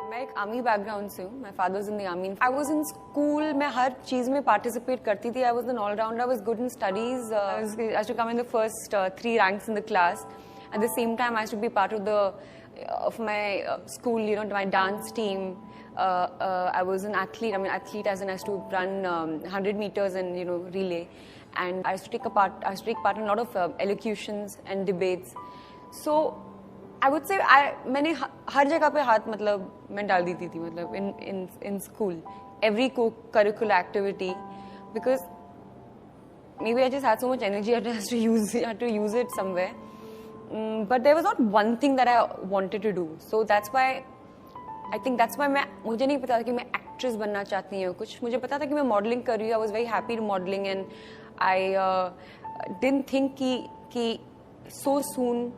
मैं एक army background से हूँ. My father was in the army. I was in school. मैं हर चीज में participate करती थी. I was an all-rounder. I was good in studies. I used to come in the first 3 ranks in the class. At the same time, I used to be part of my school. You know, my dance team. I was an athlete. I mean, athlete as in I used to run 100 meters and relay. And I used to take part in a lot of elocutions and debates. So I would say मैंने हर जगह पे हाथ मैं डाल देती थी in school, every co-curricular activity, because maybe I just had so much energy I had to use it somewhere, but there was not one thing that I wanted to do. So that's why I think मुझे नहीं पता था कि मैं actress बनना चाहती हूँ कुछ. मुझे पता था कि मैं modeling कर रही हूँ. I was very happy modeling and I didn't think कि so soon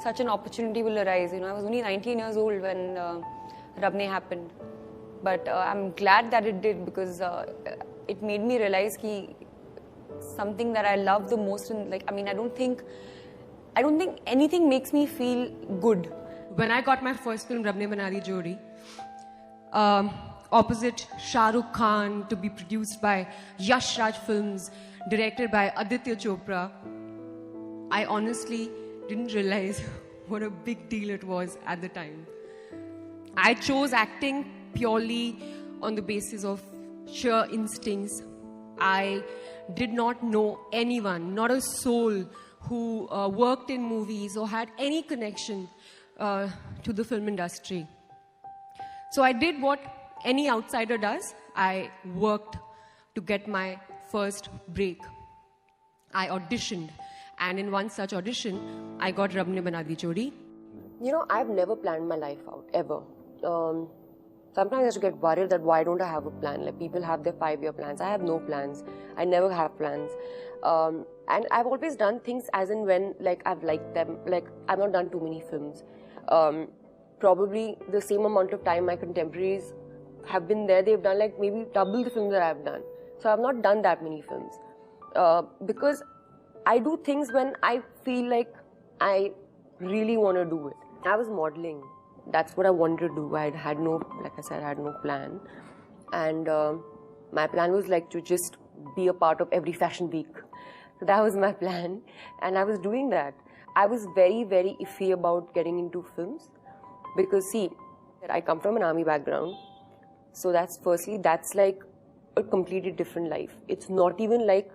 such an opportunity will arise. I was only 19 years old when Rabne happened, but I'm glad that it did, because it made me realize कि something that I love the most, and I don't think anything makes me feel good. When I got my first film, Rabne Bana Di Jodi, opposite Shah Rukh Khan, to be produced by Yash Raj Films, directed by Aditya Chopra, I honestly didn't realize what a big deal it was at the time. I chose acting purely on the basis of sheer instincts. I did not know anyone, not a soul, who worked in movies or had any connection to the film industry. So I did what any outsider does. I worked to get my first break. I auditioned. And in one such audition, I got Rabne Bana Di Jodi. I've never planned my life out, ever. Sometimes I just get worried that why don't I have a plan? Like, people have their 5-year plans. I have no plans. I never have plans. And I've always done things as and when, I've liked them. I've not done too many films. Probably the same amount of time my contemporaries have been there. They've done maybe double the films that I've done. So I've not done that many films. Because I do things when I feel like I really want to do it. I was modeling. That's what I wanted to do. I had no plan. And my plan was to just be a part of every fashion week. So that was my plan. And I was doing that. I was very, very iffy about getting into films. Because see, I come from an army background. So that's a completely different life. It's not even like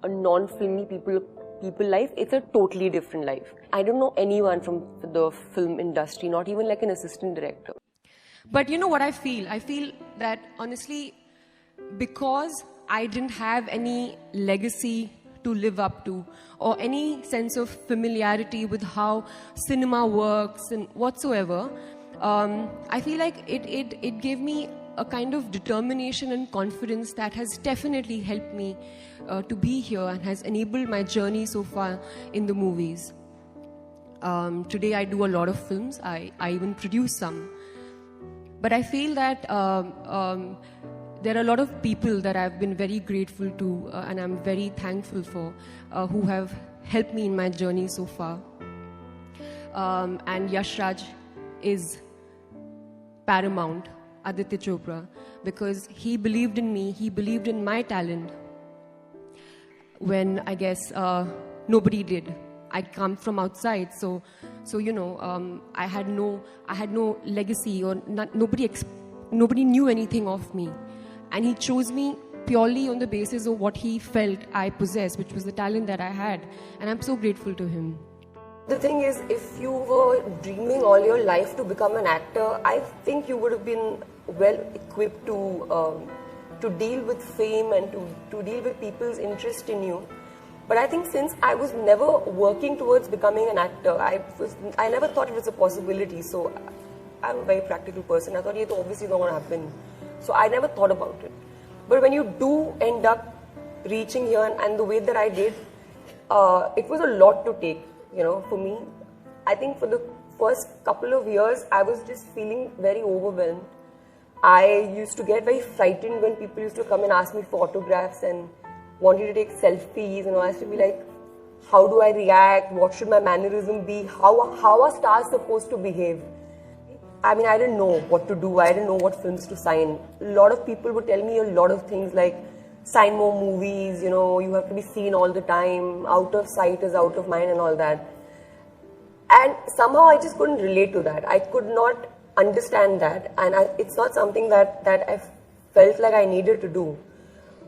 a non-filmy people life. It's a totally different life. I don't know anyone from the film industry, not even an assistant director. But you know what I feel? I feel that honestly, because I didn't have any legacy to live up to, or any sense of familiarity with how cinema works and whatsoever, I feel like it gave me a kind of determination and confidence that has definitely helped me to be here and has enabled my journey so far in the movies. Today I do a lot of films. I even produce some. But I feel that there are a lot of people that I've been very grateful to and I'm very thankful for who have helped me in my journey so far. And Yash Raj is paramount, Aditya Chopra, because he believed in me, he believed in my talent when I guess nobody did. I come from outside, so I had no legacy, or nobody knew anything of me, and he chose me purely on the basis of what he felt I possessed, which was the talent that I had, and I'm so grateful to him. The thing is, if you were dreaming all your life to become an actor, I think you would have been well equipped to deal with fame and to deal with people's interest in you. But I think since I was never working towards becoming an actor, I never thought it was a possibility. So I'm a very practical person. I thought it's obviously not going to happen. So I never thought about it. But when you do end up reaching here and the way that I did, it was a lot to take. For me, I think for the first couple of years, I was just feeling very overwhelmed. I used to get very frightened when people used to come and ask me for autographs and wanted to take selfies, I used to be like, how do I react? What should my mannerism be? How are stars supposed to behave? I mean, I didn't know what to do. I didn't know what films to sign. A lot of people would tell me a lot of things like, sign more movies, you know, you have to be seen all the time, out of sight is out of mind and all that. And somehow I just couldn't relate to that. I could not understand that, and it's not something that I felt like I needed to do.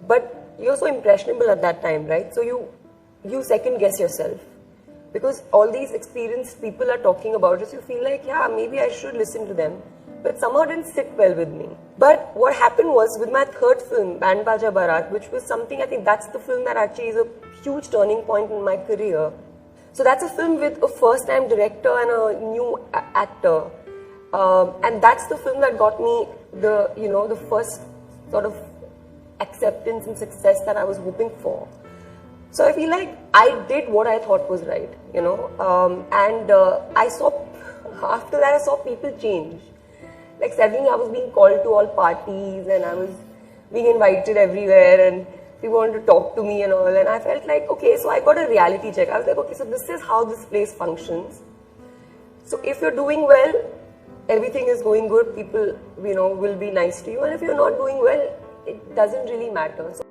But you're so impressionable at that time, right? So you second guess yourself. Because all these experienced people are talking about it, so you feel like, yeah, maybe I should listen to them. But somehow didn't sit well with me. But what happened was, with my third film, Band Baja Barat, which was something, I think that's the film that actually is a huge turning point in my career. So that's a film with a first-time director and a new actor. And that's the film that got me the first sort of acceptance and success that I was hoping for. So I feel like I did what I thought was right, you know. I saw, after that I saw people change. Like suddenly I was being called to all parties and I was being invited everywhere and people wanted to talk to me and all, and I felt like, okay, so I got a reality check. I was like, okay, so this is how this place functions. So if you're doing well, everything is going good, people, you know, will be nice to you, and if you're not doing well, it doesn't really matter. So